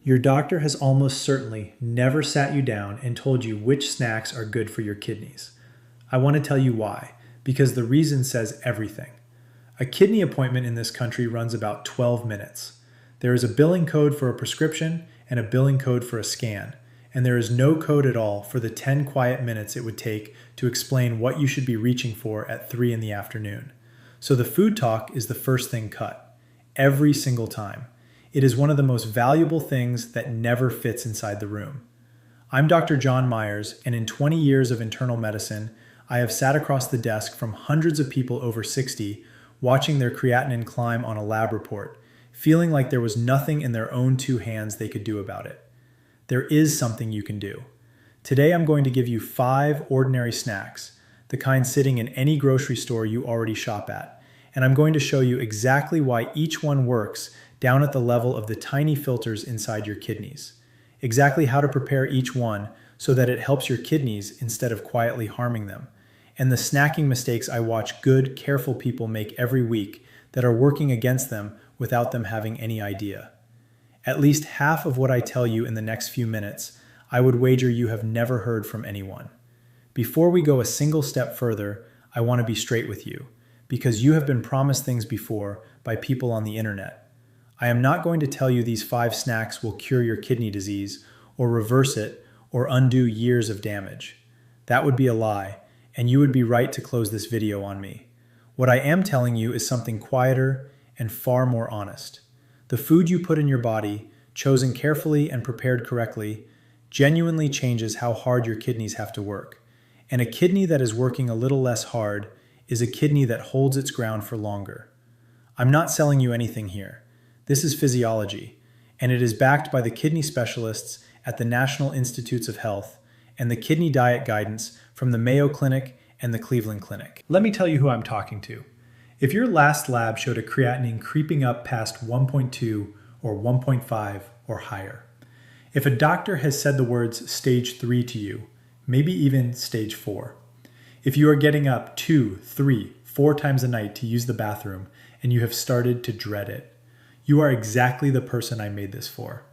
Your doctor has almost certainly never sat you down and told you which snacks are good for your kidneys. I want to tell you why, because the reason says everything. A kidney appointment in this country runs about 12 minutes. There is a billing code for a prescription and a billing code for a scan, and there is no code at all for the 10 quiet minutes it would take to explain what you should be reaching for at 3 in the afternoon. So the food talk is the first thing cut, every single time. It is one of the most valuable things that never fits inside the room. I'm Dr. John Myers, and in 20 years of internal medicine, I have sat across the desk from hundreds of people over 60, watching their creatinine climb on a lab report, feeling like there was nothing in their own two hands they could do about it. There is something you can do. Today I'm going to give you 5 ordinary snacks, the kind sitting in any grocery store you already shop at, and I'm going to show you exactly why each one works down at the level of the tiny filters inside your kidneys. Exactly how to prepare each one so that it helps your kidneys instead of quietly harming them. And the snacking mistakes I watch good, careful people make every week that are working against them without them having any idea. At least half of what I tell you in the next few minutes, I would wager you have never heard from anyone. Before we go a single step further, I want to be straight with you, because you have been promised things before by people on the internet. I am not going to tell you these 5 snacks will cure your kidney disease, or reverse it, or undo years of damage. That would be a lie, and you would be right to close this video on me. What I am telling you is something quieter and far more honest. The food you put in your body, chosen carefully and prepared correctly, genuinely changes how hard your kidneys have to work. And a kidney that is working a little less hard is a kidney that holds its ground for longer. I'm not selling you anything here. This is physiology, and it is backed by the kidney specialists at the National Institutes of Health and the kidney diet guidance from the Mayo Clinic and the Cleveland Clinic. Let me tell you who I'm talking to. If your last lab showed a creatinine creeping up past 1.2 or 1.5 or higher, if a doctor has said the words stage 3 to you, maybe even stage 4, if you are getting up 2, 3, 4 times a night to use the bathroom and you have started to dread it, you are exactly the person I made this for.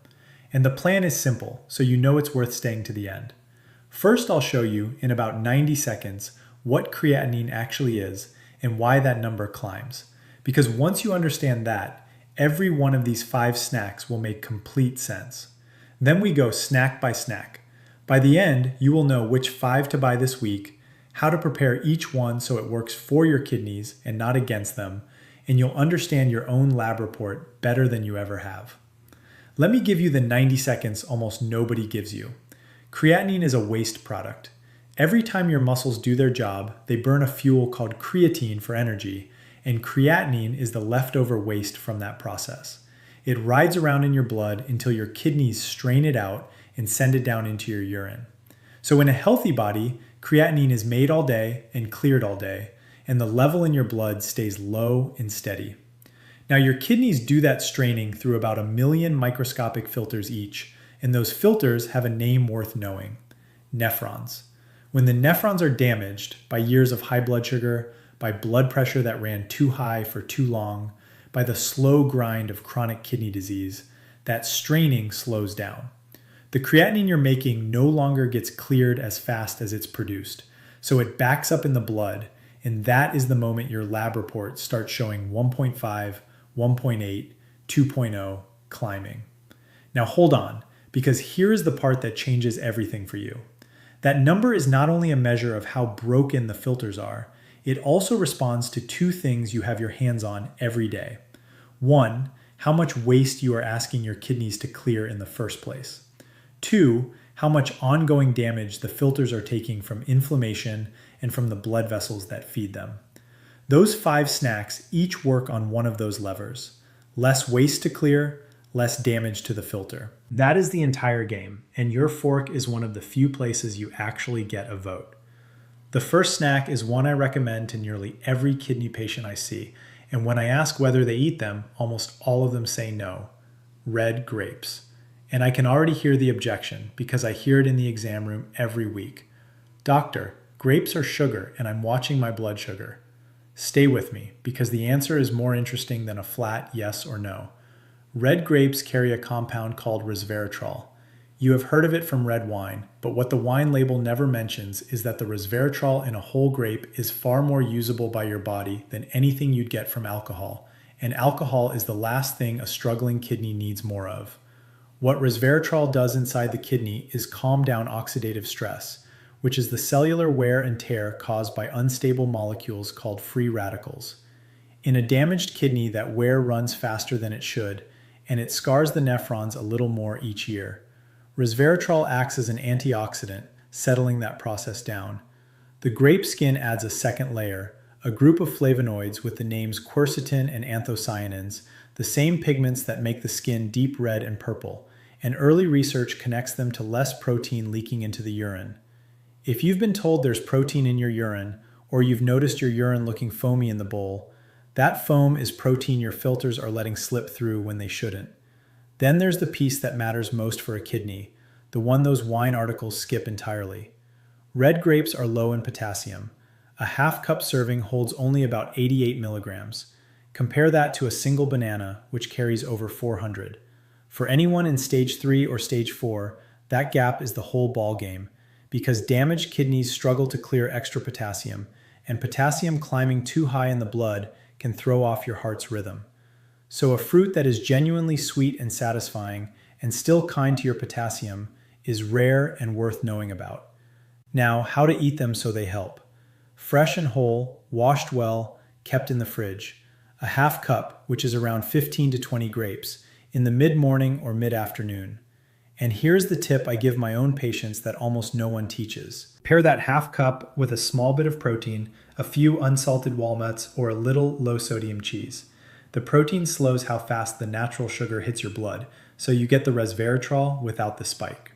And the plan is simple, so you know it's worth staying to the end. First, I'll show you in about 90 seconds what creatinine actually is and why that number climbs. Because once you understand that, every one of these 5 snacks will make complete sense. Then we go snack by snack. By the end, you will know which 5 to buy this week, how to prepare each one so it works for your kidneys and not against them, and you'll understand your own lab report better than you ever have. Let me give you the 90 seconds almost nobody gives you. Creatinine is a waste product. Every time your muscles do their job, they burn a fuel called creatine for energy, and creatinine is the leftover waste from that process. It rides around in your blood until your kidneys strain it out and send it down into your urine. So in a healthy body, creatinine is made all day and cleared all day, and the level in your blood stays low and steady. Now your kidneys do that straining through about 1 million microscopic filters each, and those filters have a name worth knowing: nephrons. When the nephrons are damaged by years of high blood sugar, by blood pressure that ran too high for too long, by the slow grind of chronic kidney disease, that straining slows down. The creatinine you're making no longer gets cleared as fast as it's produced, so it backs up in the blood, and that is the moment your lab report starts showing 1.5, 1.8, 2.0 climbing. Now hold on, because here is the part that changes everything for you. That number is not only a measure of how broken the filters are, it also responds to 2 things you have your hands on every day. 1, how much waste you are asking your kidneys to clear in the first place. 2, how much ongoing damage the filters are taking from inflammation and from the blood vessels that feed them. Those 5 snacks each work on one of those levers. Less waste to clear, less damage to the filter. That is the entire game, and your fork is one of the few places you actually get a vote. The first snack is one I recommend to nearly every kidney patient I see, and when I ask whether they eat them, almost all of them say no: red grapes. And I can already hear the objection because I hear it in the exam room every week. Doctor, grapes are sugar and I'm watching my blood sugar. Stay with me because the answer is more interesting than a flat yes or no. Red grapes carry a compound called resveratrol. You have heard of it from red wine, but what the wine label never mentions is that the resveratrol in a whole grape is far more usable by your body than anything you'd get from alcohol, and alcohol is the last thing a struggling kidney needs more of. What resveratrol does inside the kidney is calm down oxidative stress, which is the cellular wear and tear caused by unstable molecules called free radicals. In a damaged kidney, that wear runs faster than it should, and it scars the nephrons a little more each year. Resveratrol acts as an antioxidant, settling that process down. The grape skin adds a second layer, a group of flavonoids with the names quercetin and anthocyanins, the same pigments that make the skin deep red and purple, and early research connects them to less protein leaking into the urine. If you've been told there's protein in your urine, or you've noticed your urine looking foamy in the bowl, that foam is protein your filters are letting slip through when they shouldn't. Then there's the piece that matters most for a kidney, the one those wine articles skip entirely. Red grapes are low in potassium. A half-cup serving holds only about 88 milligrams. Compare that to a single banana, which carries over 400. For anyone in stage 3 or stage 4, that gap is the whole ballgame, because damaged kidneys struggle to clear extra potassium, and potassium climbing too high in the blood can throw off your heart's rhythm. So a fruit that is genuinely sweet and satisfying, and still kind to your potassium, is rare and worth knowing about. Now, how to eat them so they help. Fresh and whole, washed well, kept in the fridge. A half cup, which is around 15 to 20 grapes, in the mid-morning or mid-afternoon. And here's the tip I give my own patients that almost no one teaches. Pair that half cup with a small bit of protein, a few unsalted walnuts, or a little low-sodium cheese. The protein slows how fast the natural sugar hits your blood, so you get the resveratrol without the spike.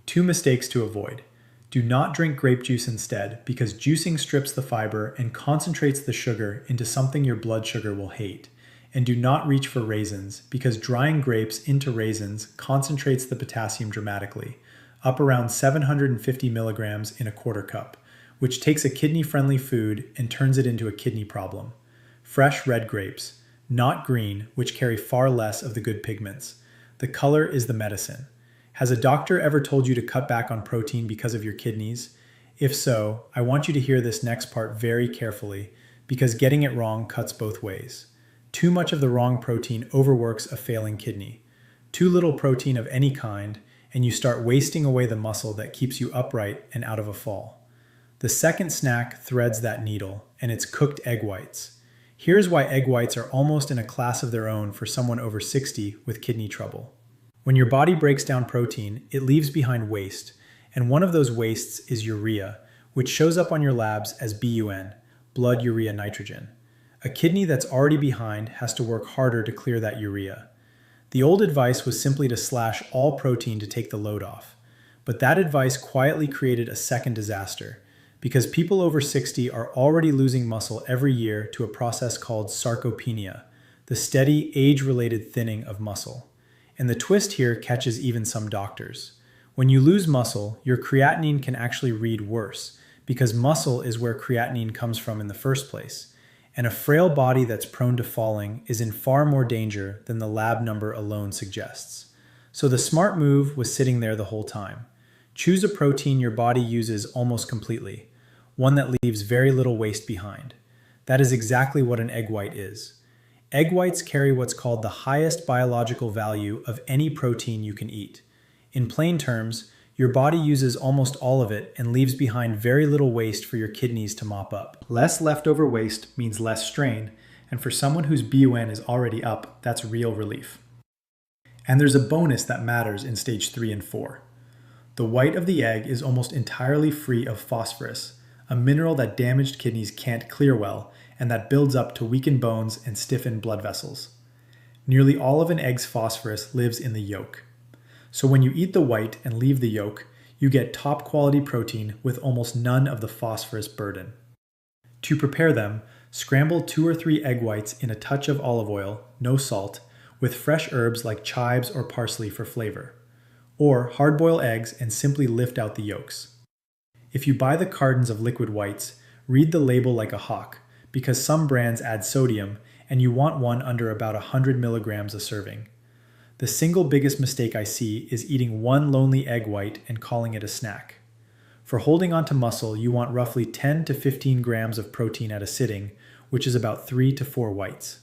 2 mistakes to avoid. Do not drink grape juice instead, because juicing strips the fiber and concentrates the sugar into something your blood sugar will hate. And do not reach for raisins, because drying grapes into raisins concentrates the potassium dramatically, up around 750 milligrams in a quarter cup, which takes a kidney-friendly food and turns it into a kidney problem. Fresh red grapes, not green, which carry far less of the good pigments. The color is the medicine. Has a doctor ever told you to cut back on protein because of your kidneys? If so, I want you to hear this next part very carefully, because getting it wrong cuts both ways. Too much of the wrong protein overworks a failing kidney. Too little protein of any kind, and you start wasting away the muscle that keeps you upright and out of a fall. The second snack threads that needle, and it's cooked egg whites. Here's why egg whites are almost in a class of their own for someone over 60 with kidney trouble. When your body breaks down protein, it leaves behind waste, and one of those wastes is urea, which shows up on your labs as BUN, blood urea nitrogen. A kidney that's already behind has to work harder to clear that urea. The old advice was simply to slash all protein to take the load off, but that advice quietly created a second disaster, because people over 60 are already losing muscle every year to a process called sarcopenia, the steady age-related thinning of muscle. And the twist here catches even some doctors. When you lose muscle, your creatinine can actually read worse, because muscle is where creatinine comes from in the first place. And a frail body that's prone to falling is in far more danger than the lab number alone suggests. So the smart move was sitting there the whole time. Choose a protein your body uses almost completely, one that leaves very little waste behind. That is exactly what an egg white is. Egg whites carry what's called the highest biological value of any protein you can eat. In plain terms, your body uses almost all of it and leaves behind very little waste for your kidneys to mop up. Less leftover waste means less strain, and for someone whose BUN is already up, that's real relief. And there's a bonus that matters in stage 3 and 4. The white of the egg is almost entirely free of phosphorus, a mineral that damaged kidneys can't clear well, and that builds up to weaken bones and stiffen blood vessels. Nearly all of an egg's phosphorus lives in the yolk. So when you eat the white and leave the yolk, you get top quality protein with almost none of the phosphorus burden. To prepare them, scramble 2 or 3 egg whites in a touch of olive oil, no salt, with fresh herbs like chives or parsley for flavor. Or hard-boil eggs and simply lift out the yolks. If you buy the cartons of liquid whites, read the label like a hawk, because some brands add sodium and you want one under about 100 milligrams a serving. The single biggest mistake I see is eating one lonely egg white and calling it a snack. For holding onto muscle, you want roughly 10 to 15 grams of protein at a sitting, which is about 3 to 4 whites.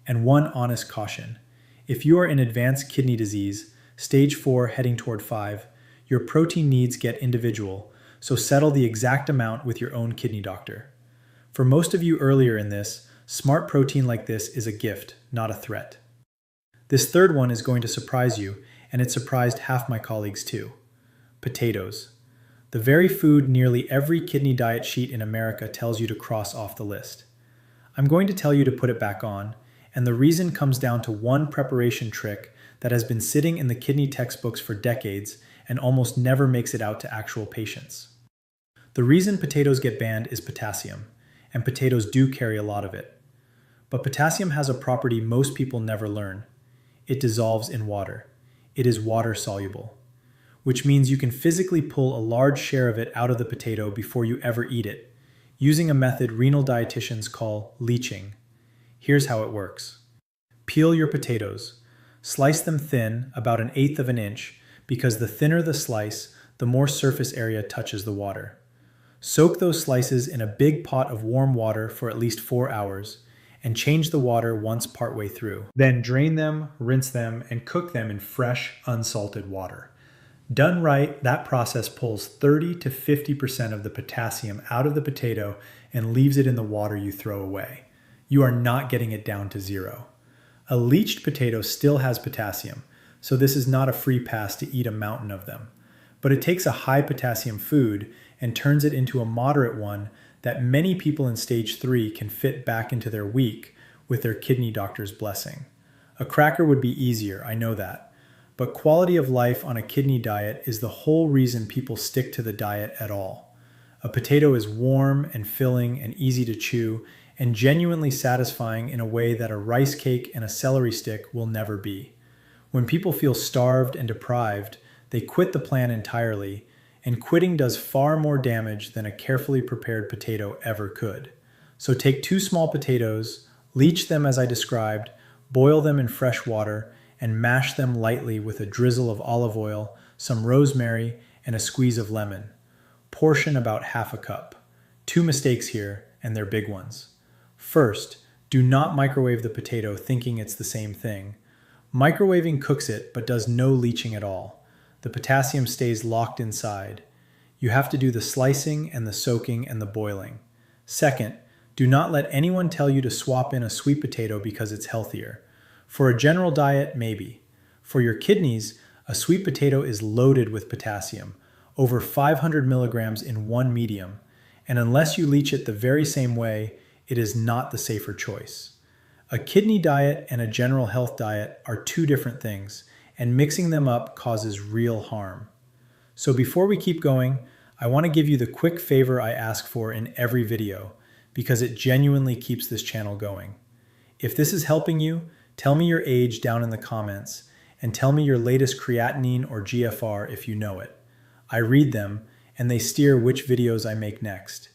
And one honest caution. If you are in advanced kidney disease, stage 4 heading toward 5, your protein needs get individual, so settle the exact amount with your own kidney doctor. For most of you earlier in this, smart protein like this is a gift, not a threat. This third one is going to surprise you, and it surprised half my colleagues too. Potatoes. The very food nearly every kidney diet sheet in America tells you to cross off the list. I'm going to tell you to put it back on, and the reason comes down to one preparation trick that has been sitting in the kidney textbooks for decades and almost never makes it out to actual patients. The reason potatoes get banned is potassium, and potatoes do carry a lot of it. But potassium has a property most people never learn. It dissolves in water. It is water soluble, which means you can physically pull a large share of it out of the potato before you ever eat it, using a method renal dietitians call leaching. Here's how it works. Peel your potatoes. Slice them thin, about 1/8 of an inch, because the thinner the slice, the more surface area touches the water. Soak those slices in a big pot of warm water for at least 4 hours, and change the water once partway through. Then drain them, rinse them, and cook them in fresh, unsalted water. Done right, that process pulls 30 to 50% of the potassium out of the potato and leaves it in the water you throw away. You are not getting it down to zero. A leached potato still has potassium, so this is not a free pass to eat a mountain of them. But it takes a high potassium food and turns it into a moderate one that many people in stage 3 can fit back into their week with their kidney doctor's blessing. A cracker would be easier, I know that. But quality of life on a kidney diet is the whole reason people stick to the diet at all. A potato is warm and filling and easy to chew and genuinely satisfying in a way that a rice cake and a celery stick will never be. When people feel starved and deprived, they quit the plan entirely, and quitting does far more damage than a carefully prepared potato ever could. So take 2 small potatoes, leach them as I described, boil them in fresh water, and mash them lightly with a drizzle of olive oil, some rosemary, and a squeeze of lemon. Portion about 1/2 cup. 2 mistakes here, and they're big ones. First, do not microwave the potato thinking it's the same thing. Microwaving cooks it, but does no leaching at all. The potassium stays locked inside. You have to do the slicing and the soaking and the boiling. Second, do not let anyone tell you to swap in a sweet potato because it's healthier. For a general diet, maybe. For your kidneys, a sweet potato is loaded with potassium, over 500 milligrams in one medium, and unless you leach it the very same way, it is not the safer choice. A kidney diet and a general health diet are 2 different things, and mixing them up causes real harm. So before we keep going, I want to give you the quick favor I ask for in every video, because it genuinely keeps this channel going. If this is helping you, tell me your age down in the comments, and tell me your latest creatinine or GFR if you know it. I read them, and they steer which videos I make next.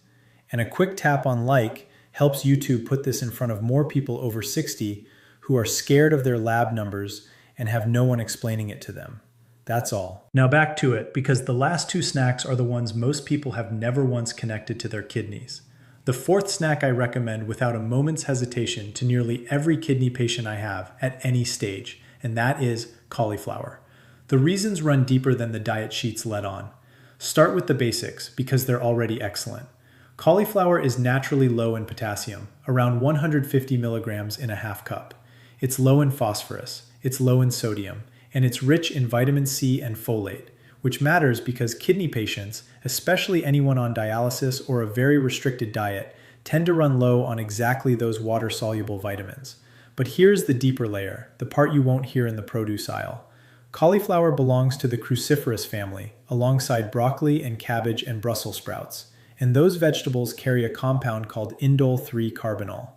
And a quick tap on like helps YouTube put this in front of more people over 60 who are scared of their lab numbers and have no one explaining it to them. That's all. Now back to it, because the last 2 snacks are the ones most people have never once connected to their kidneys. The 4th snack I recommend without a moment's hesitation to nearly every kidney patient I have at any stage, and that is cauliflower. The reasons run deeper than the diet sheets let on. Start with the basics, because they're already excellent. Cauliflower is naturally low in potassium, around 150 milligrams in a 1/2 cup. It's low in phosphorus, it's low in sodium, and it's rich in vitamin C and folate, which matters because kidney patients, especially anyone on dialysis or a very restricted diet, tend to run low on exactly those water-soluble vitamins. But here's the deeper layer, the part you won't hear in the produce aisle. Cauliflower belongs to the cruciferous family, alongside broccoli and cabbage and Brussels sprouts, and those vegetables carry a compound called indole 3-carbinol.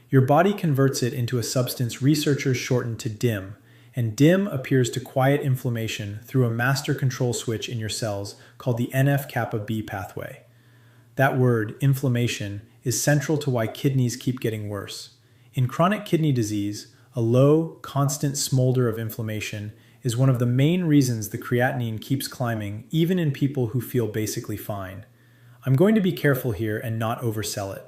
Your body converts it into a substance researchers shorten to DIM, and DIM appears to quiet inflammation through a master control switch in your cells called the NF-kappa B pathway. That word, inflammation, is central to why kidneys keep getting worse. In chronic kidney disease, a low, constant smolder of inflammation, is one of the main reasons the creatinine keeps climbing even in people who feel basically fine. I'm going to be careful here and not oversell it.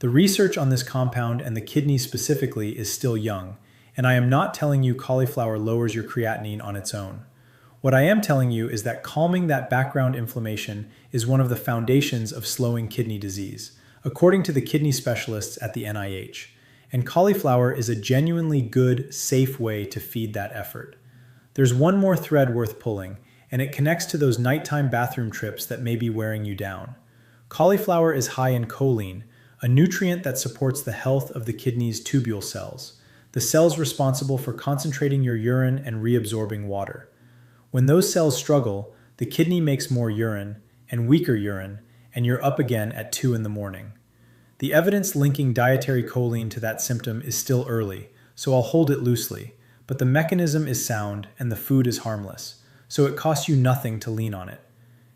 The research on this compound and the kidneys specifically is still young, and I am not telling you cauliflower lowers your creatinine on its own. What I am telling you is that calming that background inflammation is one of the foundations of slowing kidney disease, according to the kidney specialists at the NIH. And cauliflower is a genuinely good, safe way to feed that effort. There's one more thread worth pulling, and it connects to those nighttime bathroom trips that may be wearing you down. Cauliflower is high in choline, a nutrient that supports the health of the kidney's tubule cells, the cells responsible for concentrating your urine and reabsorbing water. When those cells struggle, the kidney makes more urine and weaker urine, and you're up again at 2 in the morning. The evidence linking dietary choline to that symptom is still early, so I'll hold it loosely, but the mechanism is sound and the food is harmless, so it costs you nothing to lean on it.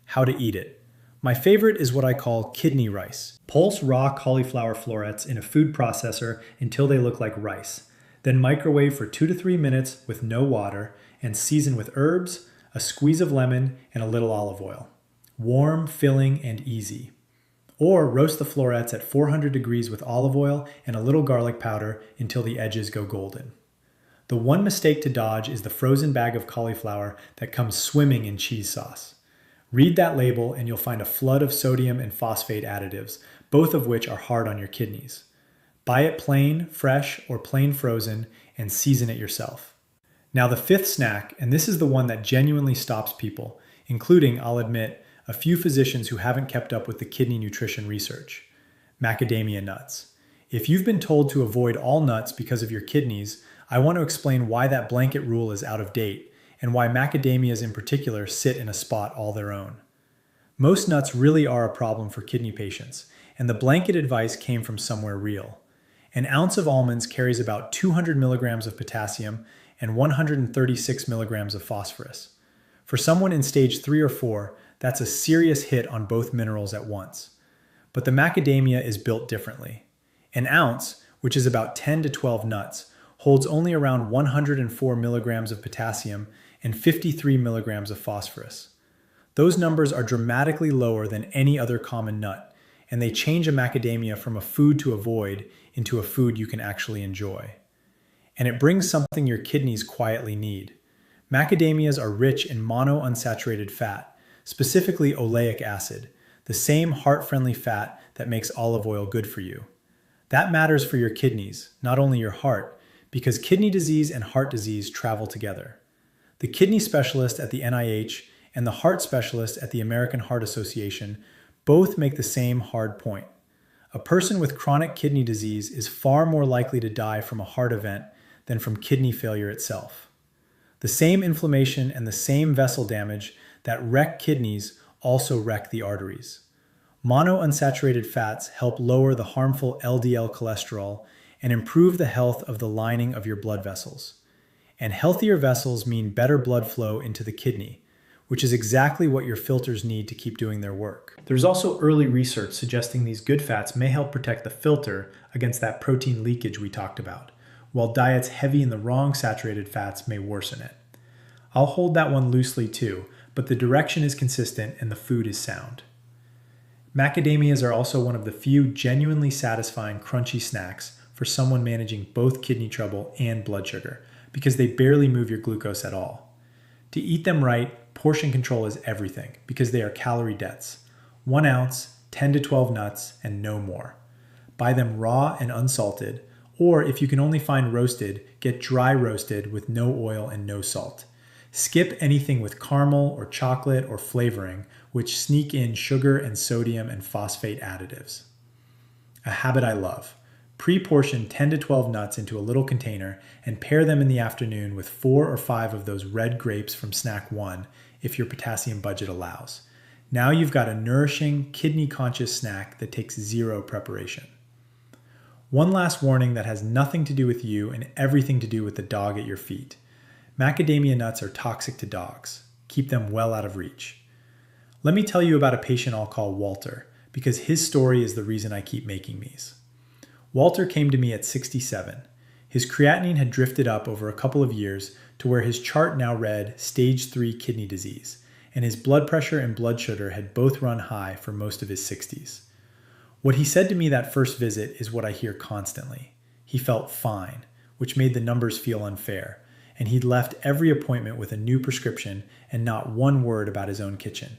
How to eat it. My favorite is what I call kidney rice. Pulse raw cauliflower florets in a food processor until they look like rice. Then microwave for 2 to 3 minutes with no water and season with herbs, a squeeze of lemon, and a little olive oil. Warm, filling, and easy. Or roast the florets at 400 degrees with olive oil and a little garlic powder until the edges go golden. The one mistake to dodge is the frozen bag of cauliflower that comes swimming in cheese sauce. Read that label and you'll find a flood of sodium and phosphate additives, both of which are hard on your kidneys. Buy it plain, fresh, or plain frozen, and season it yourself. Now the fifth snack, and this is the one that genuinely stops people, including, I'll admit, a few physicians who haven't kept up with the kidney nutrition research. Macadamia nuts. If you've been told to avoid all nuts because of your kidneys, I want to explain why that blanket rule is out of date, and why macadamias in particular sit in a spot all their own. Most nuts really are a problem for kidney patients, and the blanket advice came from somewhere real. An ounce of almonds carries about 200 milligrams of potassium and 136 milligrams of phosphorus. For someone in stage 3 or 4, that's a serious hit on both minerals at once. But the macadamia is built differently. An ounce, which is about 10 to 12 nuts, holds only around 104 milligrams of potassium and 53 milligrams of phosphorus. Those numbers are dramatically lower than any other common nut, and they change a macadamia from a food to avoid into a food you can actually enjoy. And it brings something your kidneys quietly need. Macadamias are rich in monounsaturated fat, specifically oleic acid, the same heart-friendly fat that makes olive oil good for you. That matters for your kidneys, not only your heart, because kidney disease and heart disease travel together. The kidney specialist at the NIH and the heart specialist at the American Heart Association both make the same hard point. A person with chronic kidney disease is far more likely to die from a heart event than from kidney failure itself. The same inflammation and the same vessel damage that wreck kidneys also wreck the arteries. Monounsaturated fats help lower the harmful LDL cholesterol and improve the health of the lining of your blood vessels. And healthier vessels mean better blood flow into the kidney, which is exactly what your filters need to keep doing their work. There's also early research suggesting these good fats may help protect the filter against that protein leakage we talked about, while diets heavy in the wrong saturated fats may worsen it. I'll hold that one loosely too, but the direction is consistent and the food is sound. Macadamias are also one of the few genuinely satisfying crunchy snacks for someone managing both kidney trouble and blood sugar, because they barely move your glucose at all. To eat them right, portion control is everything, because they are calorie dense. 1 ounce, 10 to 12 nuts, and no more. Buy them raw and unsalted, or if you can only find roasted, get dry roasted with no oil and no salt. Skip anything with caramel or chocolate or flavoring, which sneak in sugar and sodium and phosphate additives. A habit I love. Pre-portion 10 to 12 nuts into a little container and pair them in the afternoon with 4 or 5 of those red grapes from snack 1 if your potassium budget allows. Now you've got a nourishing, kidney-conscious snack that takes 0 preparation. One last warning that has nothing to do with you and everything to do with the dog at your feet. Macadamia nuts are toxic to dogs. Keep them well out of reach. Let me tell you about a patient I'll call Walter, because his story is the reason I keep making these. Walter came to me at 67. His creatinine had drifted up over a couple of years to where his chart now read stage 3 kidney disease, and his blood pressure and blood sugar had both run high for most of his 60s. What he said to me that first visit is what I hear constantly. He felt fine, which made the numbers feel unfair, and he'd left every appointment with a new prescription and not one word about his own kitchen.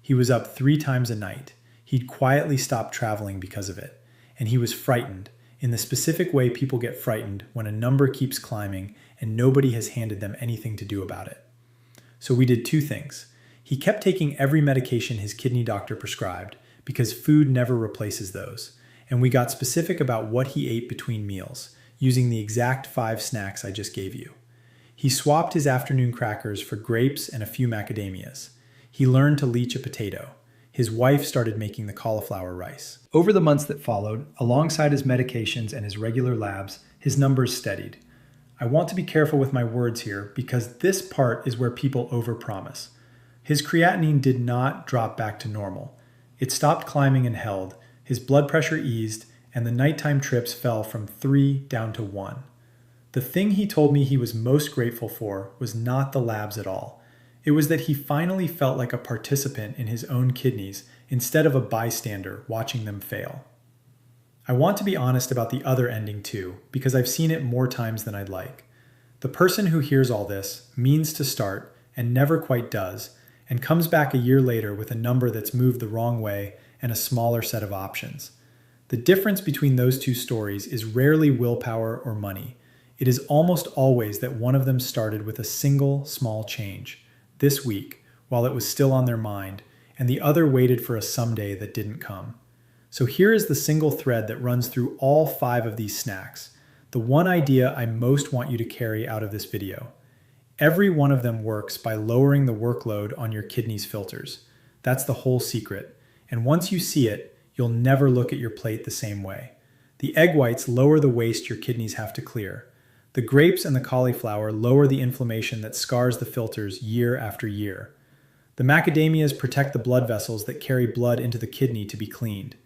He was up 3 times a night. He'd quietly stopped traveling because of it, and he was frightened, in the specific way people get frightened when a number keeps climbing and nobody has handed them anything to do about it. So we did 2 things. He kept taking every medication his kidney doctor prescribed, because food never replaces those, and we got specific about what he ate between meals, using the exact 5 snacks I just gave you. He swapped his afternoon crackers for grapes and a few macadamias. He learned to leach a potato. His wife started making the cauliflower rice. Over the months that followed, alongside his medications and his regular labs, his numbers steadied. I want to be careful with my words here because this part is where people overpromise. His creatinine did not drop back to normal. It stopped climbing and held, his blood pressure eased, and the nighttime trips fell from 3 down to 1. The thing he told me he was most grateful for was not the labs at all. It was that he finally felt like a participant in his own kidneys instead of a bystander watching them fail. I want to be honest about the other ending too, because I've seen it more times than I'd like. The person who hears all this means to start and never quite does, and comes back a year later with a number that's moved the wrong way and a smaller set of options. The difference between those 2 stories is rarely willpower or money. It is almost always that one of them started with a single small change, this week, while it was still on their mind, and the other waited for a someday that didn't come. So here is the single thread that runs through all 5 of these snacks, the one idea I most want you to carry out of this video. Every one of them works by lowering the workload on your kidneys' filters. That's the whole secret. And once you see it, you'll never look at your plate the same way. The egg whites lower the waste your kidneys have to clear. The grapes and the cauliflower lower the inflammation that scars the filters year after year. The macadamias protect the blood vessels that carry blood into the kidney to be cleaned.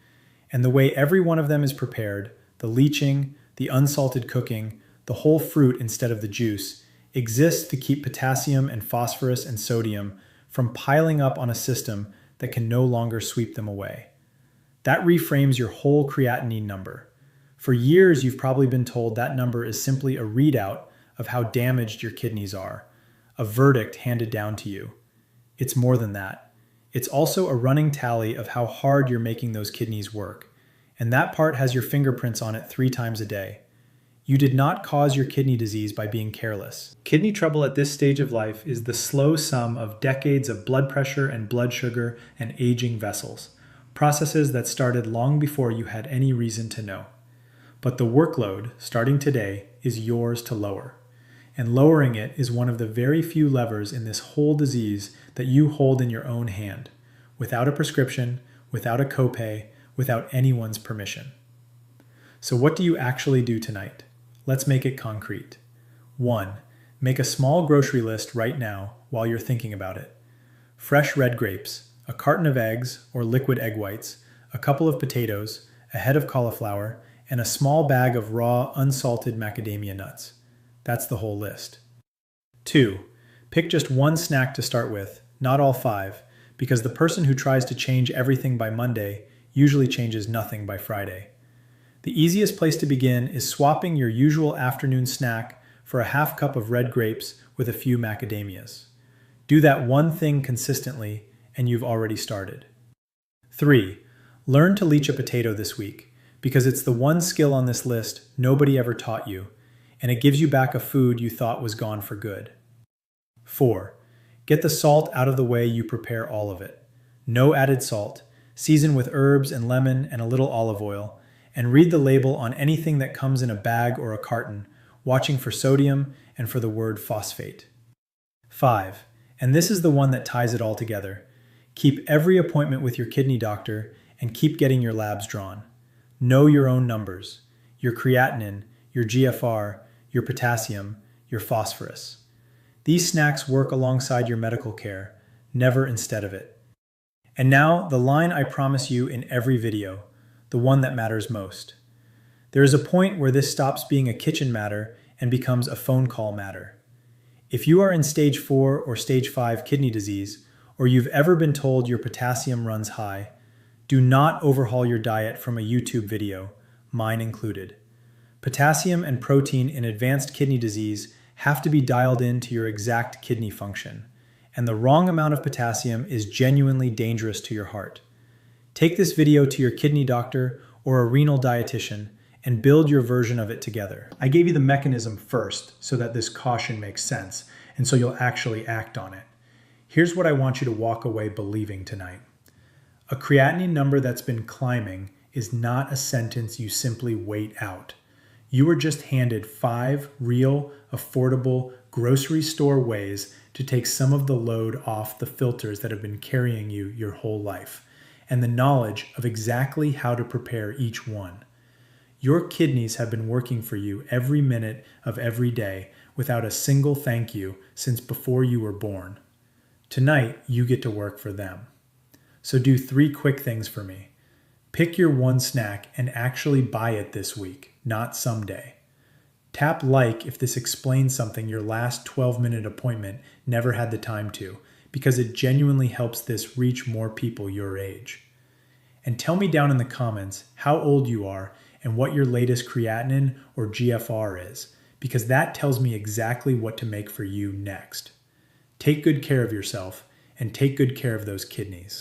And the way every one of them is prepared, the leaching, the unsalted cooking, the whole fruit instead of the juice, exists to keep potassium and phosphorus and sodium from piling up on a system that can no longer sweep them away. That reframes your whole creatinine number. For years, you've probably been told that number is simply a readout of how damaged your kidneys are, a verdict handed down to you. It's more than that. It's also a running tally of how hard you're making those kidneys work, and that part has your fingerprints on it 3 times a day. You did not cause your kidney disease by being careless. Kidney trouble at this stage of life is the slow sum of decades of blood pressure and blood sugar and aging vessels, processes that started long before you had any reason to know. But the workload, starting today, is yours to lower. And lowering it is one of the very few levers in this whole disease that you hold in your own hand, without a prescription, without a copay, without anyone's permission. So what do you actually do tonight? Let's make it concrete. 1. Make a small grocery list right now while you're thinking about it. Fresh red grapes, a carton of eggs or liquid egg whites, a couple of potatoes, a head of cauliflower, and a small bag of raw, unsalted macadamia nuts. That's the whole list. 2. Pick just 1 snack to start with, not all 5, because the person who tries to change everything by Monday usually changes nothing by Friday. The easiest place to begin is swapping your usual afternoon snack for a half cup of red grapes with a few macadamias. Do that one thing consistently, and you've already started. 3. Learn to leach a potato this week, because it's the one skill on this list nobody ever taught you, and it gives you back a food you thought was gone for good. 4. Get the salt out of the way you prepare all of it. No added salt. Season with herbs and lemon and a little olive oil, and read the label on anything that comes in a bag or a carton, watching for sodium and for the word phosphate. 5. And this is the one that ties it all together. Keep every appointment with your kidney doctor and keep getting your labs drawn. Know your own numbers, your creatinine, your GFR, your potassium, your phosphorus. These snacks work alongside your medical care, never instead of it. And now, the line I promise you in every video, the one that matters most. There is a point where this stops being a kitchen matter and becomes a phone call matter. If you are in stage 4 or stage 5 kidney disease, or you've ever been told your potassium runs high, do not overhaul your diet from a YouTube video, mine included. Potassium and protein in advanced kidney disease have to be dialed in to your exact kidney function, and the wrong amount of potassium is genuinely dangerous to your heart. Take this video to your kidney doctor or a renal dietitian and build your version of it together. I gave you the mechanism first so that this caution makes sense, and so you'll actually act on it. Here's what I want you to walk away believing tonight. A creatinine number that's been climbing is not a sentence you simply wait out. You were just handed 5 real, affordable, grocery store ways to take some of the load off the filters that have been carrying you your whole life, and the knowledge of exactly how to prepare each one. Your kidneys have been working for you every minute of every day without a single thank you since before you were born. Tonight, you get to work for them. So do 3 quick things for me. Pick your one snack and actually buy it this week, not someday. Tap like if this explains something your last 12-minute appointment never had the time to, because it genuinely helps this reach more people your age. And tell me down in the comments how old you are and what your latest creatinine or GFR is, because that tells me exactly what to make for you next. Take good care of yourself and take good care of those kidneys.